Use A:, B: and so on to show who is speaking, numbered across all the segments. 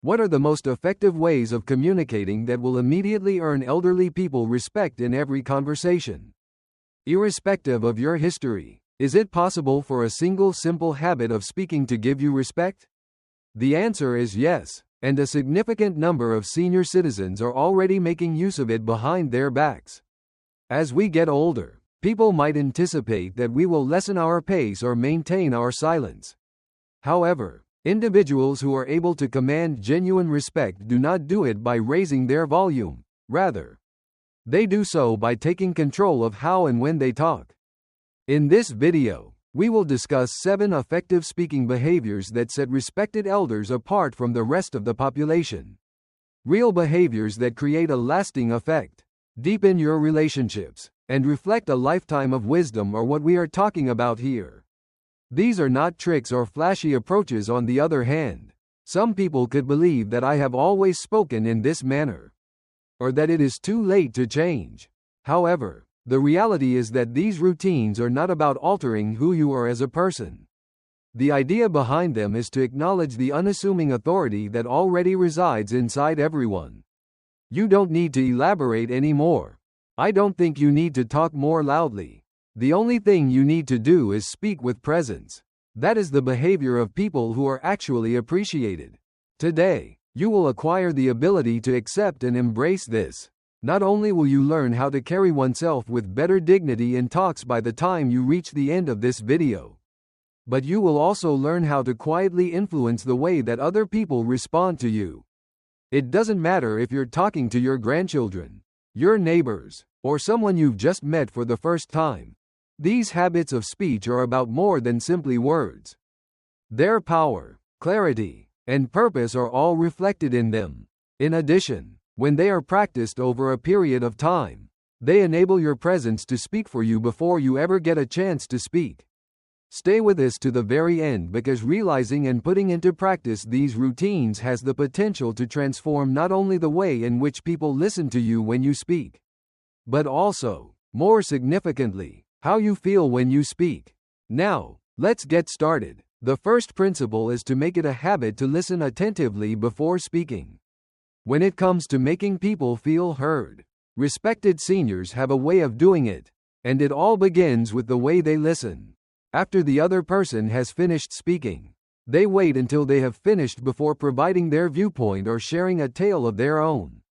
A: What are the most effective ways of communicating that will immediately earn elderly people respect in every conversation? Irrespective of your history, is it possible for a single simple habit of speaking to give you respect? The answer is yes, and a significant number of senior citizens are already making use of it behind their backs. As we get older, people might anticipate that we will lessen our pace or maintain our silence. However, individuals who are able to command genuine respect do not do it by raising their volume. Rather, they do so by taking control of how and when they talk. In this video, we will discuss 7 effective speaking behaviors that set respected elders apart from the rest of the population. Real behaviors that create a lasting effect, deepen your relationships, and reflect a lifetime of wisdom are what we are talking about here. These are not tricks or flashy approaches. On the other hand, some people could believe that I have always spoken in this manner, or that it is too late to change. However, the reality is that these routines are not about altering who you are as a person. The idea behind them is to acknowledge the unassuming authority that already resides inside everyone. You don't need to elaborate anymore. I don't think you need to talk more loudly. The only thing you need to do is speak with presence. That is the behavior of people who are actually appreciated. Today, you will acquire the ability to accept and embrace this. Not only will you learn how to carry oneself with better dignity in talks by the time you reach the end of this video, but you will also learn how to quietly influence the way that other people respond to you. It doesn't matter if you're talking to your grandchildren, your neighbors, or someone you've just met for the first time. These habits of speech are about more than simply words. Their power, clarity, and purpose are all reflected in them. In addition, when they are practiced over a period of time, they enable your presence to speak for you before you ever get a chance to speak. Stay with us to the very end, because realizing and putting into practice these routines has the potential to transform not only the way in which people listen to you when you speak, but also, more significantly, how you feel when you speak. Now, let's get started. The first principle is to make it a habit to listen attentively before speaking. When it comes to making people feel heard, respected seniors have a way of doing it, and it all begins with the way they listen. After the other person has finished speaking, they wait until they have finished before providing their viewpoint or sharing a tale of their own.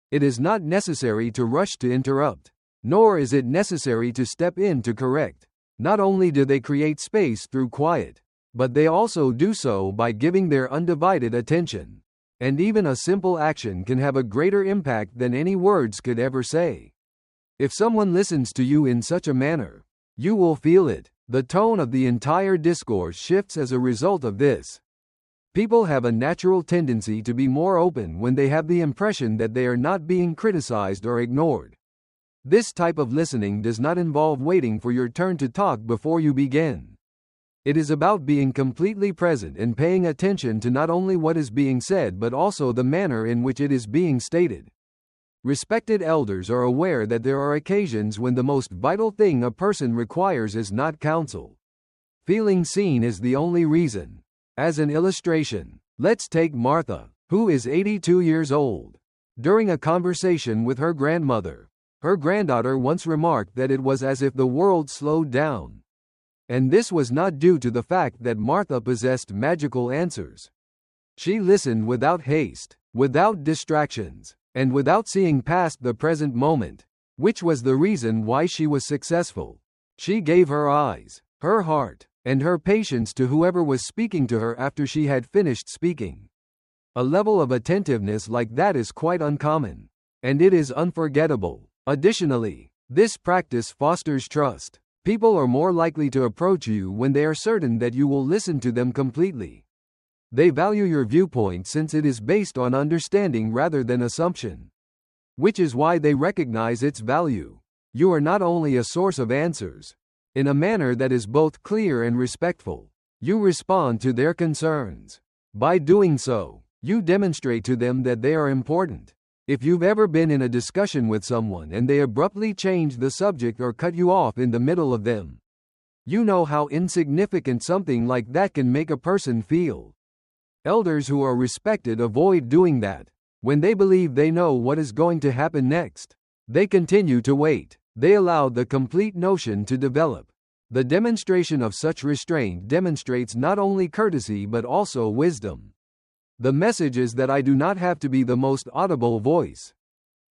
A: It is not necessary to rush to interrupt, nor is it necessary to step in to correct. Not only do they create space through quiet, but they also do so by giving their undivided attention. And even a simple action can have a greater impact than any words could ever say. If someone listens to you in such a manner, you will feel it. The tone of the entire discourse shifts as a result of this. People have a natural tendency to be more open when they have the impression that they are not being criticized or ignored. This type of listening does not involve waiting for your turn to talk before you begin. It is about being completely present and paying attention to not only what is being said but also the manner in which it is being stated. Respected elders are aware that there are occasions when the most vital thing a person requires is not counsel. Feeling seen is the only reason. As an illustration, let's take Martha, who is 82 years old. During a conversation with her grandmother, her granddaughter once remarked that it was as if the world slowed down. And this was not due to the fact that Martha possessed magical answers. She listened without haste, without distractions, and without seeing past the present moment, which was the reason why she was successful. She gave her eyes, her heart, and her patience to whoever was speaking to her after she had finished speaking. A level of attentiveness like that is quite uncommon, and it is unforgettable. Additionally, this practice fosters trust. People are more likely to approach you when they are certain that you will listen to them completely. They value your viewpoint since it is based on understanding rather than assumption, which is why they recognize its value. You are not only a source of answers, in a manner that is both clear and respectful, you respond to their concerns. By doing so, you demonstrate to them that they are important. If you've ever been in a discussion with someone and they abruptly change the subject or cut you off in the middle of them, you know how insignificant something like that can make a person feel. Elders who are respected avoid doing that. When they believe they know what is going to happen next, they continue to wait. They allow the complete notion to develop. The demonstration of such restraint demonstrates not only courtesy but also wisdom. The message is that I do not have to be the most audible voice.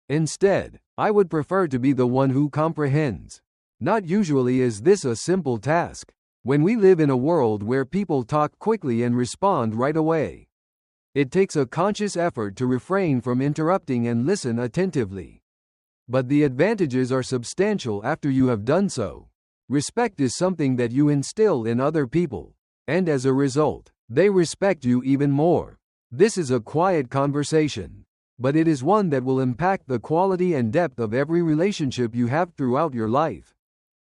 A: Instead, I would prefer to be the one who comprehends. Not usually is this a simple task. When we live in a world where people talk quickly and respond right away, it takes a conscious effort to refrain from interrupting and listen attentively. But the advantages are substantial after you have done so. Respect is something that you instill in other people, and as a result, they respect you even more. This is a quiet conversation, but it is one that will impact the quality and depth of every relationship you have throughout your life.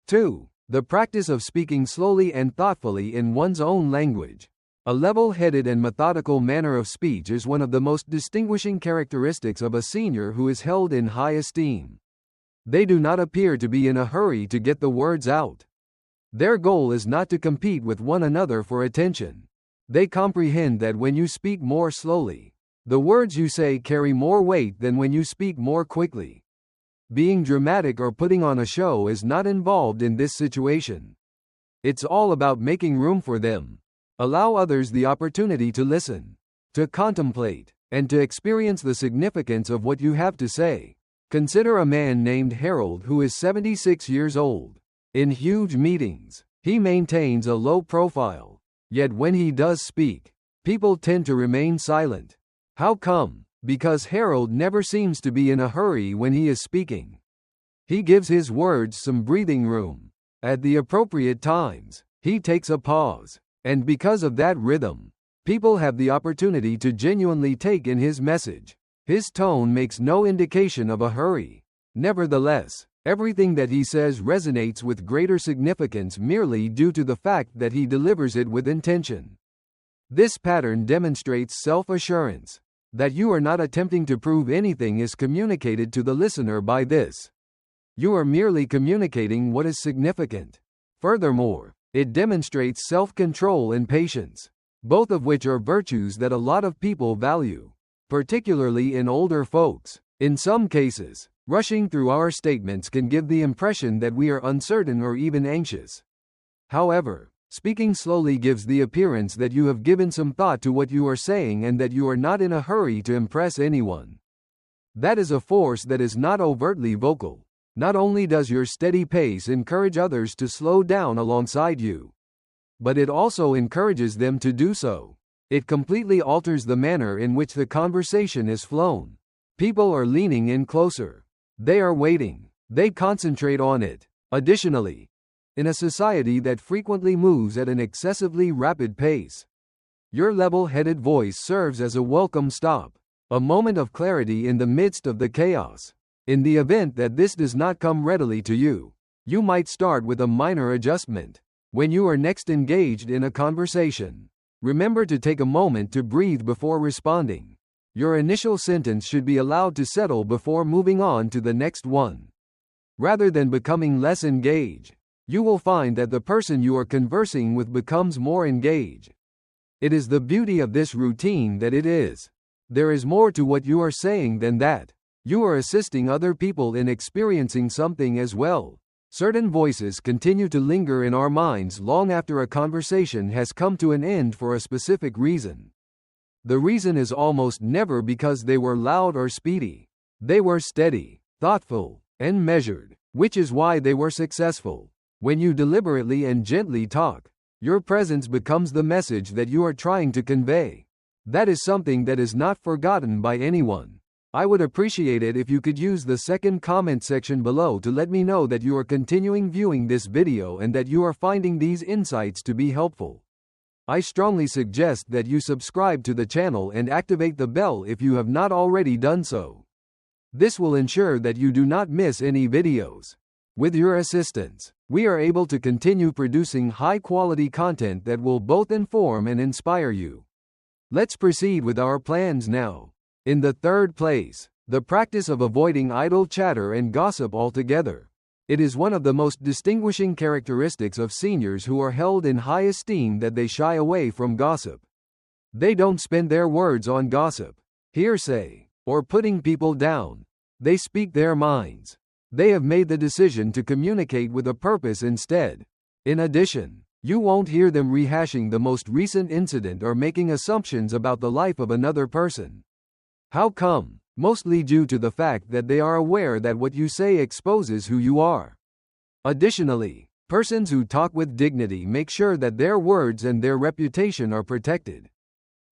A: 2. The practice of speaking slowly and thoughtfully in one's own language. A level-headed and methodical manner of speech is one of the most distinguishing characteristics of a senior who is held in high esteem. They do not appear to be in a hurry to get the words out. Their goal is not to compete with one another for attention. They comprehend that when you speak more slowly, the words you say carry more weight than when you speak more quickly. Being dramatic or putting on a show is not involved in this situation. It's all about making room for them. Allow others the opportunity to listen, to contemplate, and to experience the significance of what you have to say. Consider a man named Harold who is 76 years old. In huge meetings, he maintains a low profile. Yet when he does speak, people tend to remain silent. How come? Because Harold never seems to be in a hurry when he is speaking. He gives his words some breathing room. At the appropriate times, he takes a pause. And because of that rhythm, people have the opportunity to genuinely take in his message. His tone makes no indication of a hurry. Nevertheless, everything that he says resonates with greater significance merely due to the fact that he delivers it with intention. This pattern demonstrates self-assurance. That you are not attempting to prove anything is communicated to the listener by this. You are merely communicating what is significant. Furthermore, it demonstrates self-control and patience, both of which are virtues that a lot of people value, particularly in older folks. In some cases, rushing through our statements can give the impression that we are uncertain or even anxious. However, speaking slowly gives the appearance that you have given some thought to what you are saying and that you are not in a hurry to impress anyone. That is a force that is not overtly vocal. Not only does your steady pace encourage others to slow down alongside you, but it also encourages them to do so. It completely alters the manner in which the conversation is flown. People are leaning in closer. They are waiting. They concentrate on it. Additionally, in a society that frequently moves at an excessively rapid pace, your level-headed voice serves as a welcome stop, a moment of clarity in the midst of the chaos. In the event that this does not come readily to you, you might start with a minor adjustment. When you are next engaged in a conversation, remember to take a moment to breathe before responding. Your initial sentence should be allowed to settle before moving on to the next one. Rather than becoming less engaged, you will find that the person you are conversing with becomes more engaged. It is the beauty of this routine that it is. There is more to what you are saying than that. You are assisting other people in experiencing something as well. Certain voices continue to linger in our minds long after a conversation has come to an end for a specific reason. The reason is almost never because they were loud or speedy. They were steady, thoughtful, and measured, which is why they were successful. When you deliberately and gently talk, your presence becomes the message that you are trying to convey. That is something that is not forgotten by anyone. I would appreciate it if you could use the second comment section below to let me know that you are continuing viewing this video and that you are finding these insights to be helpful. I strongly suggest that you subscribe to the channel and activate the bell if you have not already done so. This will ensure that you do not miss any videos. With your assistance, we are able to continue producing high-quality content that will both inform and inspire you. Let's proceed with our plans now. In the third place, the practice of avoiding idle chatter and gossip altogether. It is one of the most distinguishing characteristics of seniors who are held in high esteem that they shy away from gossip. They don't spend their words on gossip, hearsay, or putting people down. They speak their minds. They have made the decision to communicate with a purpose instead. In addition, you won't hear them rehashing the most recent incident or making assumptions about the life of another person. How come? Mostly due to the fact that they are aware that what you say exposes who you are. Additionally, persons who talk with dignity make sure that their words and their reputation are protected.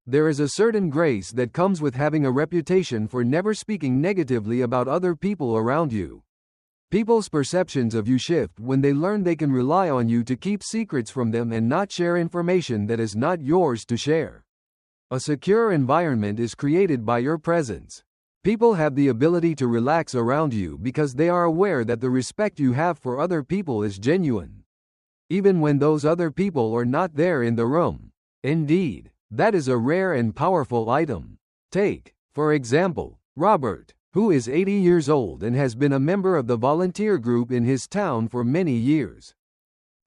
A: There is a certain grace that comes with having a reputation for never speaking negatively about other people around you. People's perceptions of you shift when they learn they can rely on you to keep secrets from them and not share information that is not yours to share. A secure environment is created by your presence. People have the ability to relax around you because they are aware that the respect you have for other people is genuine, even when those other people are not there in the room. Indeed, that is a rare and powerful item. Take, for example, Robert, who is 80 years old and has been a member of the volunteer group in his town for many years.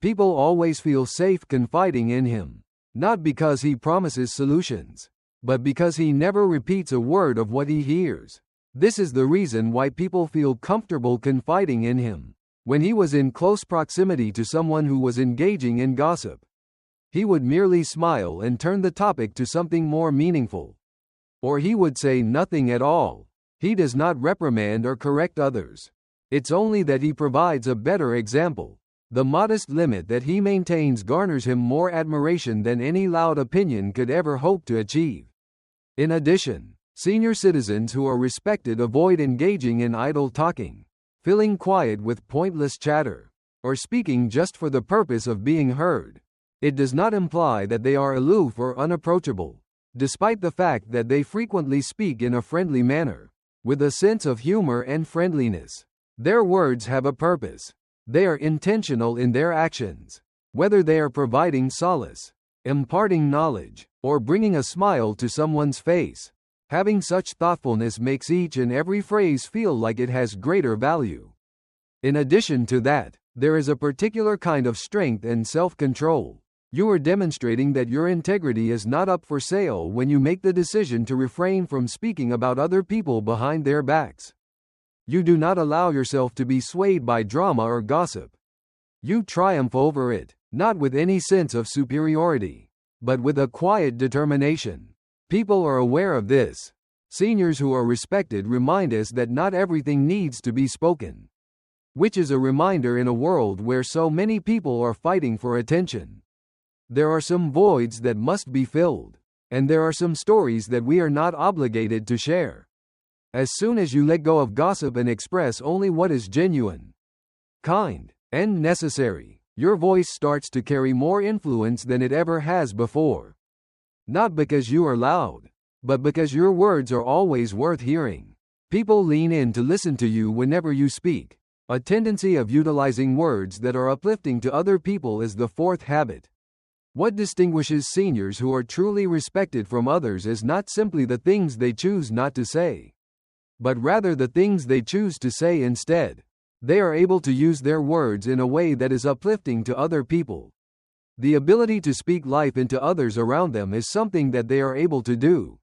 A: People always feel safe confiding in him, not because he promises solutions, but because he never repeats a word of what he hears. This is the reason why people feel comfortable confiding in him. When he was in close proximity to someone who was engaging in gossip, he would merely smile and turn the topic to something more meaningful. Or he would say nothing at all. He does not reprimand or correct others. It's only that he provides a better example. The modest limit that he maintains garners him more admiration than any loud opinion could ever hope to achieve. In addition, senior citizens who are respected avoid engaging in idle talking, filling quiet with pointless chatter, or speaking just for the purpose of being heard. It does not imply that they are aloof or unapproachable, despite the fact that they frequently speak in a friendly manner, with a sense of humor and friendliness. Their words have a purpose. They are intentional in their actions, whether they are providing solace, imparting knowledge, or bringing a smile to someone's face. Having such thoughtfulness makes each and every phrase feel like it has greater value. In addition to that, there is a particular kind of strength and self-control. You are demonstrating that your integrity is not up for sale when you make the decision to refrain from speaking about other people behind their backs. You do not allow yourself to be swayed by drama or gossip. You triumph over it, not with any sense of superiority, but with a quiet determination. People are aware of this. Seniors who are respected remind us that not everything needs to be spoken, which is a reminder in a world where so many people are fighting for attention. There are some voids that must be filled, and there are some stories that we are not obligated to share. As soon as you let go of gossip and express only what is genuine, kind, and necessary, your voice starts to carry more influence than it ever has before. Not because you are loud, but because your words are always worth hearing. People lean in to listen to you whenever you speak. A tendency of utilizing words that are uplifting to other people is the fourth habit. What distinguishes seniors who are truly respected from others is not simply the things they choose not to say, but rather the things they choose to say instead. They are able to use their words in a way that is uplifting to other people. The ability to speak life into others around them is something that they are able to do.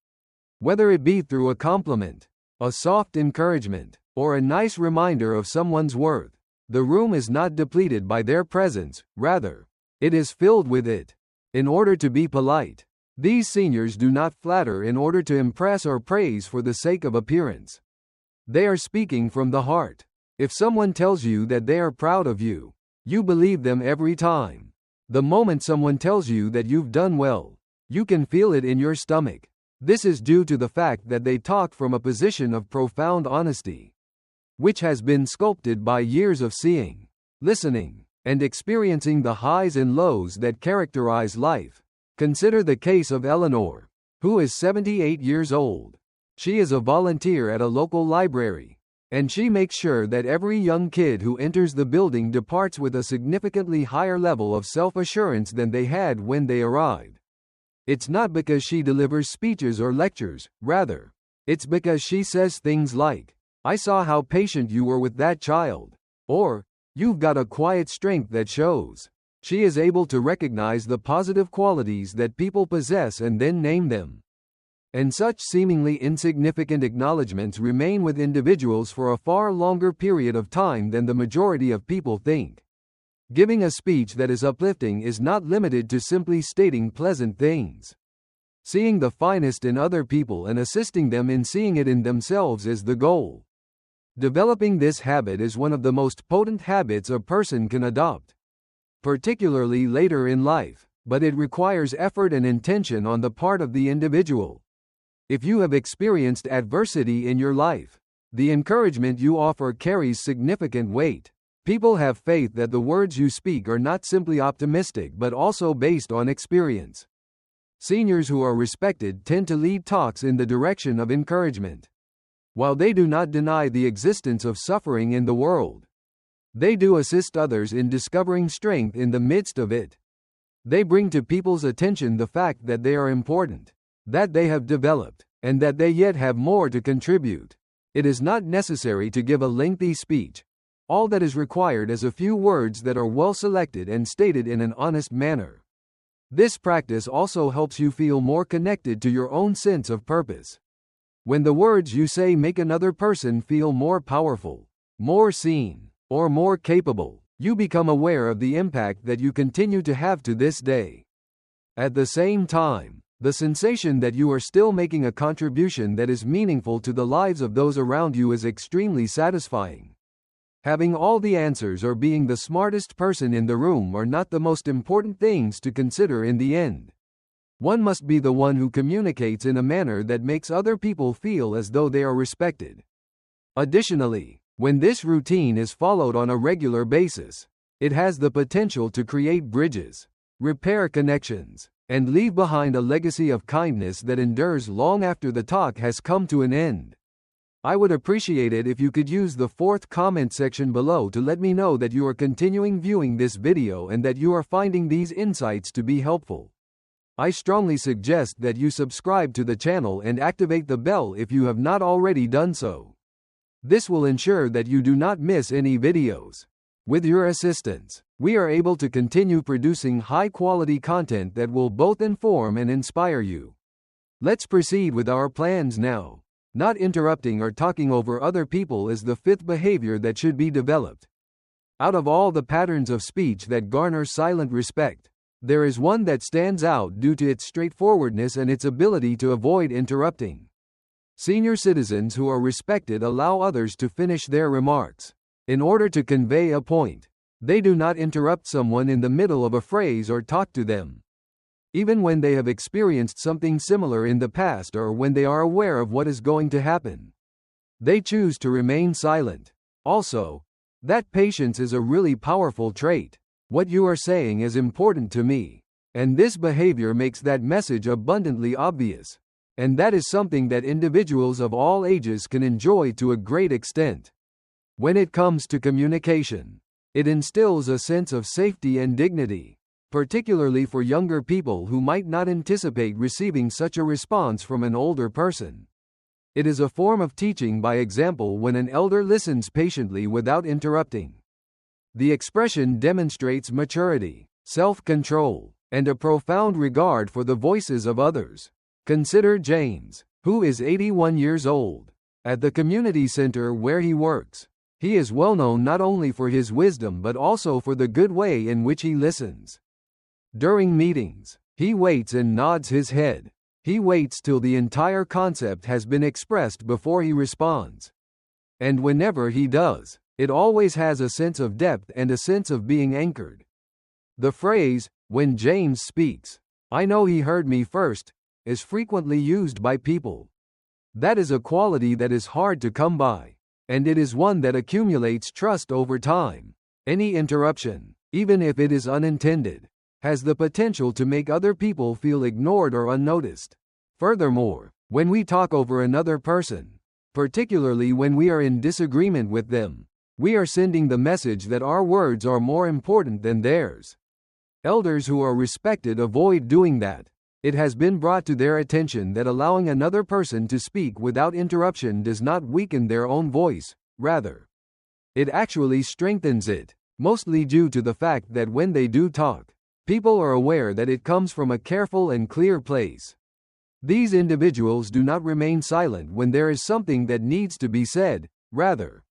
A: Whether it be through a compliment, a soft encouragement, or a nice reminder of someone's worth, the room is not depleted by their presence, rather, it is filled with it. In order to be polite, these seniors do not flatter in order to impress or praise for the sake of appearance. They are speaking from the heart. If someone tells you that they are proud of you, you believe them every time. The moment someone tells you that you've done well, you can feel it in your stomach. This is due to the fact that they talk from a position of profound honesty, which has been sculpted by years of seeing, listening, and experiencing the highs and lows that characterize life. Consider the case of Eleanor, who is 78 years old. She is a volunteer at a local library, and she makes sure that every young kid who enters the building departs with a significantly higher level of self-assurance than they had when they arrived. It's not because she delivers speeches or lectures, rather, it's because she says things like, "I saw how patient you were with that child," or, "You've got a quiet strength that shows." She is able to recognize the positive qualities that people possess and then name them. And such seemingly insignificant acknowledgments remain with individuals for a far longer period of time than the majority of people think. Giving a speech that is uplifting is not limited to simply stating pleasant things. Seeing the finest in other people and assisting them in seeing it in themselves is the goal. Developing this habit is one of the most potent habits a person can adopt, particularly later in life, but it requires effort and intention on the part of the individual. If you have experienced adversity in your life, the encouragement you offer carries significant weight. People have faith that the words you speak are not simply optimistic but also based on experience. Seniors who are respected tend to lead talks in the direction of encouragement. While they do not deny the existence of suffering in the world, they do assist others in discovering strength in the midst of it. They bring to people's attention the fact that they are important, that they have developed, and that they yet have more to contribute. It is not necessary to give a lengthy speech. All that is required is a few words that are well selected and stated in an honest manner. This practice also helps you feel more connected to your own sense of purpose. When the words you say make another person feel more powerful, more seen, or more capable, you become aware of the impact that you continue to have to this day. At the same time, the sensation that you are still making a contribution that is meaningful to the lives of those around you is extremely satisfying. Having all the answers or being the smartest person in the room are not the most important things to consider in the end. One must be the one who communicates in a manner that makes other people feel as though they are respected. Additionally, when this routine is followed on a regular basis, it has the potential to create bridges, repair connections, and leave behind a legacy of kindness that endures long after the talk has come to an end. I would appreciate it if you could use the fourth comment section below to let me know that you are continuing viewing this video and that you are finding these insights to be helpful. I strongly suggest that you subscribe to the channel and activate the bell if you have not already done so. This will ensure that you do not miss any videos. With your assistance, we are able to continue producing high-quality content that will both inform and inspire you. Let's proceed with our plans now. Not interrupting or talking over other people is the fifth behavior that should be developed. Out of all the patterns of speech that garner silent respect, there is one that stands out due to its straightforwardness and its ability to avoid interrupting. Senior citizens who are respected allow others to finish their remarks. In order to convey a point, they do not interrupt someone in the middle of a phrase or talk to them, even when they have experienced something similar in the past or when they are aware of what is going to happen. They choose to remain silent. Also, that patience is a really powerful trait. What you are saying is important to me, and this behavior makes that message abundantly obvious. And that is something that individuals of all ages can enjoy to a great extent. When it comes to communication, it instills a sense of safety and dignity, particularly for younger people who might not anticipate receiving such a response from an older person. It is a form of teaching by example when an elder listens patiently without interrupting. The expression demonstrates maturity, self-control, and a profound regard for the voices of others. Consider James, who is 81 years old. At the community center where he works, he is well known not only for his wisdom but also for the good way in which he listens. During meetings, he waits and nods his head. He waits till the entire concept has been expressed before he responds. And whenever he does, it always has a sense of depth and a sense of being anchored. The phrase, "When James speaks, I know he heard me first," is frequently used by people. That is a quality that is hard to come by, and it is one that accumulates trust over time. Any interruption, even if it is unintended, has the potential to make other people feel ignored or unnoticed. Furthermore, when we talk over another person, particularly when we are in disagreement with them, we are sending the message that our words are more important than theirs. Elders who are respected avoid doing that. It has been brought to their attention that allowing another person to speak without interruption does not weaken their own voice, rather, it actually strengthens it. mostly due to the fact that when they do talk, people are aware that it comes from a careful and clear place. These individuals do not remain silent when there is something that needs to be said, rather,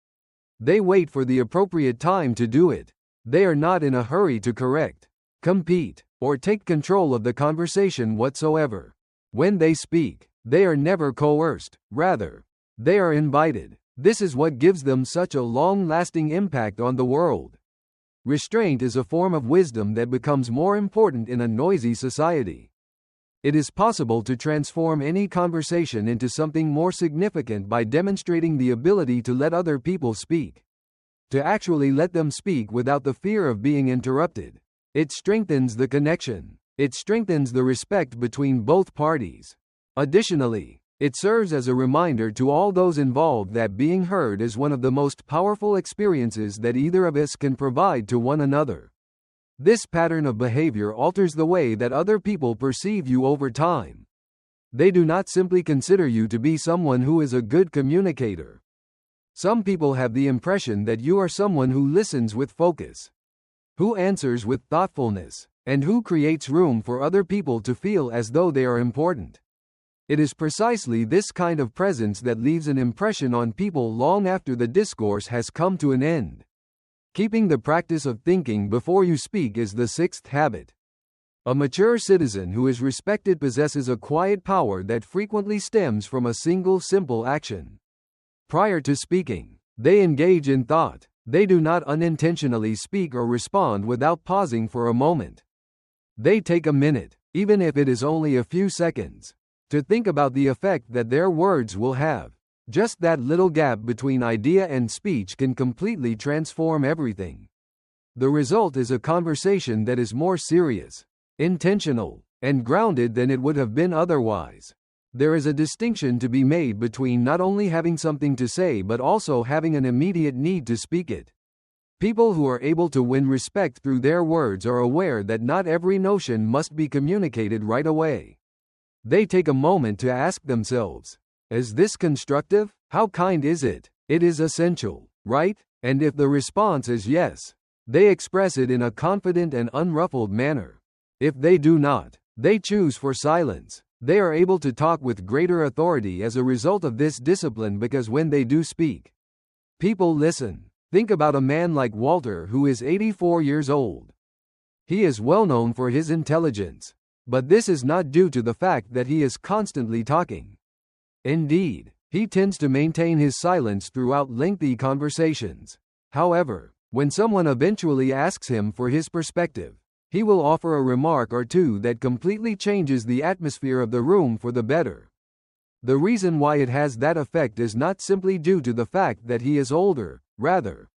A: they wait for the appropriate time to do it. They are not in a hurry to correct, compete, or take control of the conversation whatsoever. When they speak, they are never coerced, rather, they are invited. This is what gives them such a long-lasting impact on the world. Restraint is a form of wisdom that becomes more important in a noisy society. It is possible to transform any conversation into something more significant by demonstrating the ability to let other people speak. To actually let them speak without the fear of being interrupted. It strengthens the connection. It strengthens the respect between both parties. Additionally, it serves as a reminder to all those involved that being heard is one of the most powerful experiences that either of us can provide to one another. This pattern of behavior alters the way that other people perceive you over time. They do not simply consider you to be someone who is a good communicator. Some people have the impression that you are someone who listens with focus, who answers with thoughtfulness, and who creates room for other people to feel as though they are important. It is precisely this kind of presence that leaves an impression on people long after the discourse has come to an end. Keeping the practice of thinking before you speak is the sixth habit. A mature citizen who is respected possesses a quiet power that frequently stems from a single simple action. Prior to speaking, they engage in thought. They do not unintentionally speak or respond without pausing for a moment. They take a minute, even if it is only a few seconds, to think about the effect that their words will have. Just that little gap between idea and speech can completely transform everything. The result is a conversation that is more serious, intentional, and grounded than it would have been otherwise. There is a distinction to be made between not only having something to say but also having an immediate need to speak it. People who are able to win respect through their words are aware that not every notion must be communicated right away. They take a moment to ask themselves, is this constructive? How kind is it? It is essential, right? And if the response is yes, they express it in a confident and unruffled manner. If they do not, they choose for silence. They are able to talk with greater authority as a result of this discipline because when they do speak, people listen. Think about a man like Walter who is 84 years old. He is well known for his intelligence, but this is not due to the fact that he is constantly talking. Indeed, he tends to maintain his silence throughout lengthy conversations. However, when someone eventually asks him for his perspective, he will offer a remark or two that completely changes the atmosphere of the room for the better. The reason why it has that effect is not simply due to the fact that he is older, rather,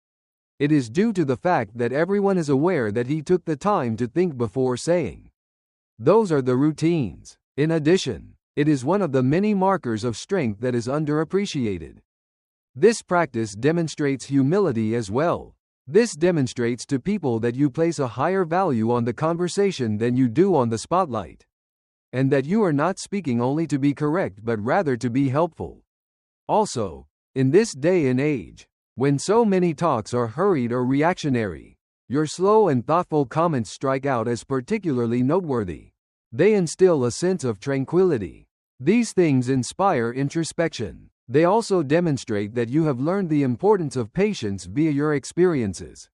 A: it is due to the fact that everyone is aware that he took the time to think before saying. Those are the routines. In addition, it is one of the many markers of strength that is underappreciated. This practice demonstrates humility as well. This demonstrates to people that you place a higher value on the conversation than you do on the spotlight. And that you are not speaking only to be correct but rather to be helpful. Also, in this day and age, when so many talks are hurried or reactionary, your slow and thoughtful comments strike out as particularly noteworthy. They instill a sense of tranquility. These things inspire introspection. They also demonstrate that you have learned the importance of patience via your experiences.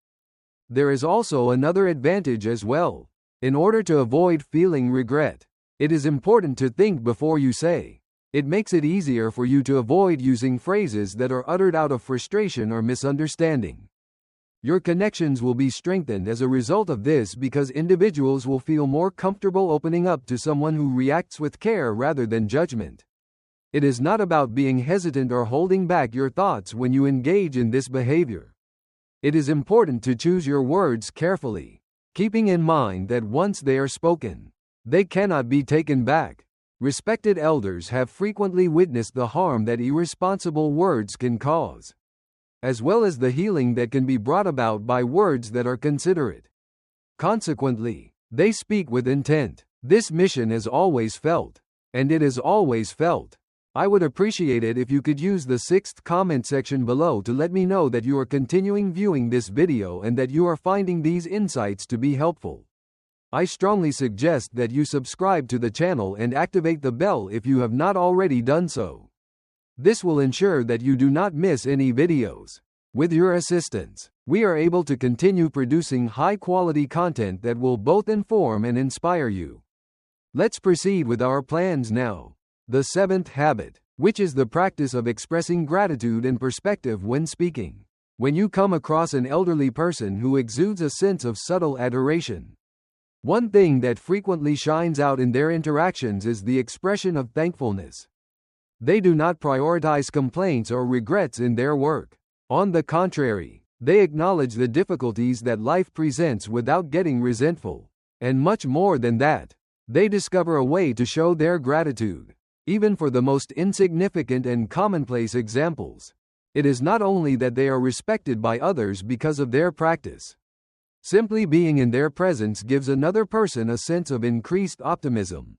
A: There is also another advantage as well. In order to avoid feeling regret, it is important to think before you say. It makes it easier for you to avoid using phrases that are uttered out of frustration or misunderstanding. Your connections will be strengthened as a result of this because individuals will feel more comfortable opening up to someone who reacts with care rather than judgment. It is not about being hesitant or holding back your thoughts when you engage in this behavior. It is important to choose your words carefully, keeping in mind that once they are spoken, they cannot be taken back. Respected elders have frequently witnessed the harm that irresponsible words can cause, as well as the healing that can be brought about by words that are considerate. Consequently, they speak with intent. This mission is always felt, and it is always felt. I would appreciate it if you could use the 6th comment section below to let me know that you are continuing viewing this video and that you are finding these insights to be helpful. I strongly suggest that you subscribe to the channel and activate the bell if you have not already done so. This will ensure that you do not miss any videos. With your assistance, we are able to continue producing high-quality content that will both inform and inspire you. Let's proceed with our plans now. The 7th habit, which is the practice of expressing gratitude and perspective when speaking. When you come across an elderly person who exudes a sense of subtle adoration, one thing that frequently shines out in their interactions is the expression of thankfulness. They do not prioritize complaints or regrets in their work. On the contrary, they acknowledge the difficulties that life presents without getting resentful. And much more than that, they discover a way to show their gratitude, even for the most insignificant and commonplace examples. It is not only that they are respected by others because of their practice. Simply being in their presence gives another person a sense of increased optimism.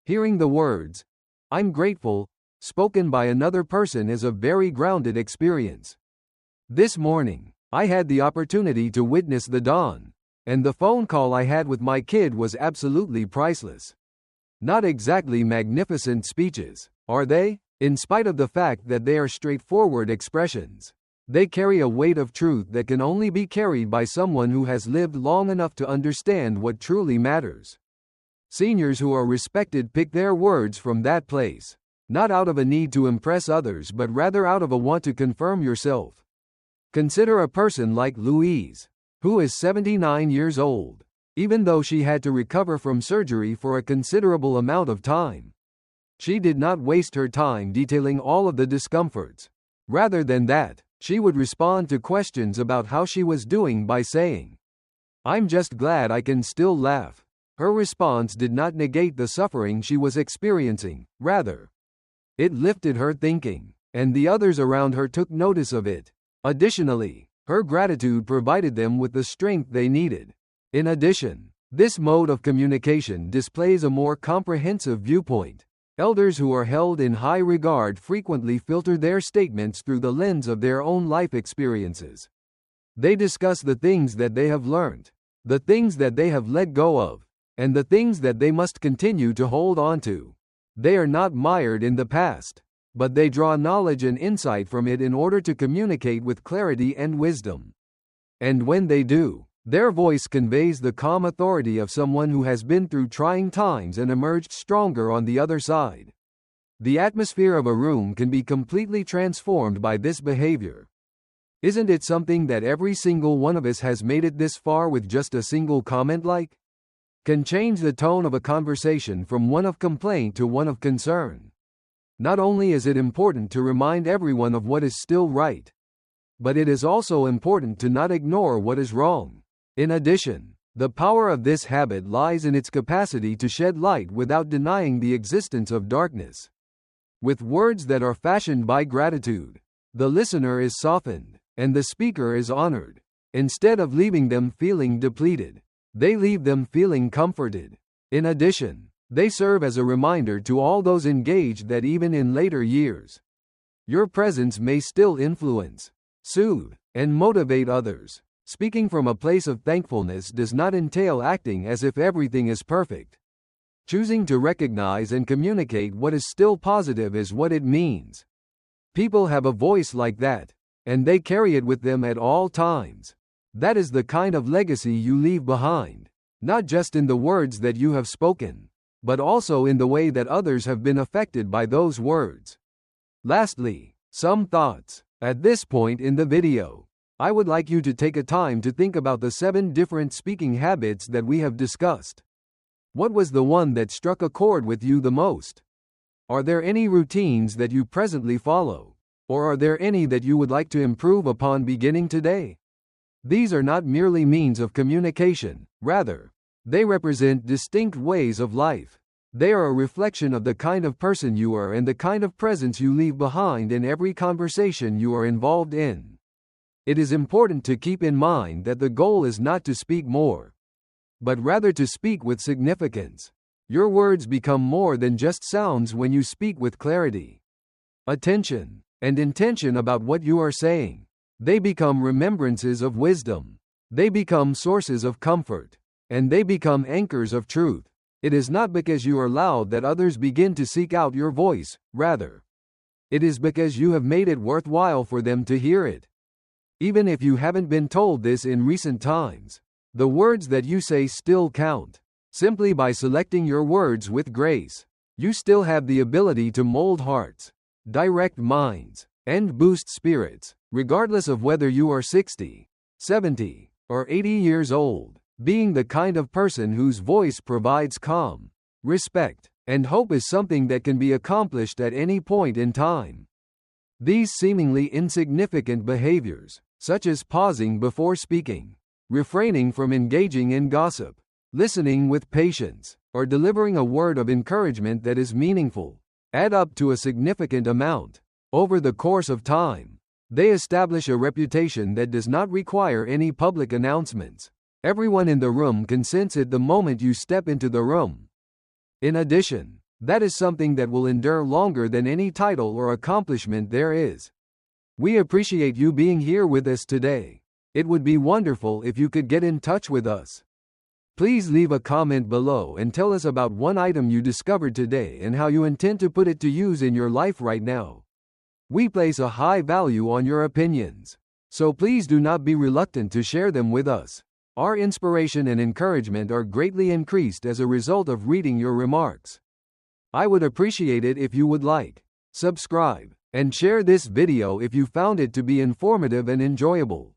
A: Hearing the words, "I'm grateful," spoken by another person is a very grounded experience. This morning, I had the opportunity to witness the dawn, and the phone call I had with my kid was absolutely priceless. Not exactly magnificent speeches, are they? In spite of the fact that they are straightforward expressions, they carry a weight of truth that can only be carried by someone who has lived long enough to understand what truly matters. Seniors who are respected pick their words from that place, not out of a need to impress others but rather out of a want to confirm yourself. Consider a person like Louise, who is 79 years old, even though she had to recover from surgery for a considerable amount of time. She did not waste her time detailing all of the discomforts. Rather than that, she would respond to questions about how she was doing by saying, "I'm just glad I can still laugh." Her response did not negate the suffering she was experiencing, rather, it lifted her thinking, and the others around her took notice of it. Additionally, her gratitude provided them with the strength they needed. In addition, this mode of communication displays a more comprehensive viewpoint. Elders who are held in high regard frequently filter their statements through the lens of their own life experiences. They discuss the things that they have learned, the things that they have let go of, and the things that they must continue to hold on to. They are not mired in the past, but they draw knowledge and insight from it in order to communicate with clarity and wisdom. And when they do, their voice conveys the calm authority of someone who has been through trying times and emerged stronger on the other side. The atmosphere of a room can be completely transformed by this behavior. Isn't it something that every single one of us has made it this far with just a single comment like? Can change the tone of a conversation from one of complaint to one of concern. Not only is it important to remind everyone of what is still right, but it is also important to not ignore what is wrong. In addition, the power of this habit lies in its capacity to shed light without denying the existence of darkness. With words that are fashioned by gratitude, the listener is softened, and the speaker is honored. Instead of leaving them feeling depleted, they leave them feeling comforted. In addition, they serve as a reminder to all those engaged that even in later years, your presence may still influence, soothe, and motivate others. Speaking from a place of thankfulness does not entail acting as if everything is perfect. Choosing to recognize and communicate what is still positive is what it means. People have a voice like that, and they carry it with them at all times. That is the kind of legacy you leave behind, not just in the words that you have spoken, but also in the way that others have been affected by those words. Lastly, some thoughts. At this point in the video, I would like you to take a time to think about the 7 different speaking habits that we have discussed. What was the one that struck a chord with you the most? Are there any routines that you presently follow? Or are there any that you would like to improve upon beginning today? These are not merely means of communication, rather, they represent distinct ways of life. They are a reflection of the kind of person you are and the kind of presence you leave behind in every conversation you are involved in. It is important to keep in mind that the goal is not to speak more, but rather to speak with significance. Your words become more than just sounds when you speak with clarity. attention, and intention about what you are saying. They become remembrances of wisdom. They become sources of comfort. And they become anchors of truth. It is not because you are loud that others begin to seek out your voice, rather, it is because you have made it worthwhile for them to hear it. Even if you haven't been told this in recent times, the words that you say still count. Simply by selecting your words with grace, you still have the ability to mold hearts, direct minds, and boost spirits, regardless of whether you are 60, 70, or 80 years old. Being the kind of person whose voice provides calm, respect, and hope is something that can be accomplished at any point in time. These seemingly insignificant behaviors, such as pausing before speaking, refraining from engaging in gossip, listening with patience, or delivering a word of encouragement that is meaningful, add up to a significant amount. Over the course of time, they establish a reputation that does not require any public announcements. Everyone in the room can sense it the moment you step into the room. In addition, that is something that will endure longer than any title or accomplishment there is. We appreciate you being here with us today. It would be wonderful if you could get in touch with us. Please leave a comment below and tell us about one item you discovered today and how you intend to put it to use in your life right now. We place a high value on your opinions, so please do not be reluctant to share them with us. Our inspiration and encouragement are greatly increased as a result of reading your remarks. I would appreciate it if you would like, subscribe, and share this video if you found it to be informative and enjoyable.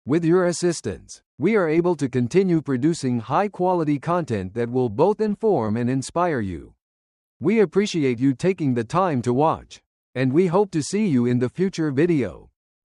A: With your assistance, we are able to continue producing high-quality content that will both inform and inspire you. We appreciate you taking the time to watch, and we hope to see you in the future video.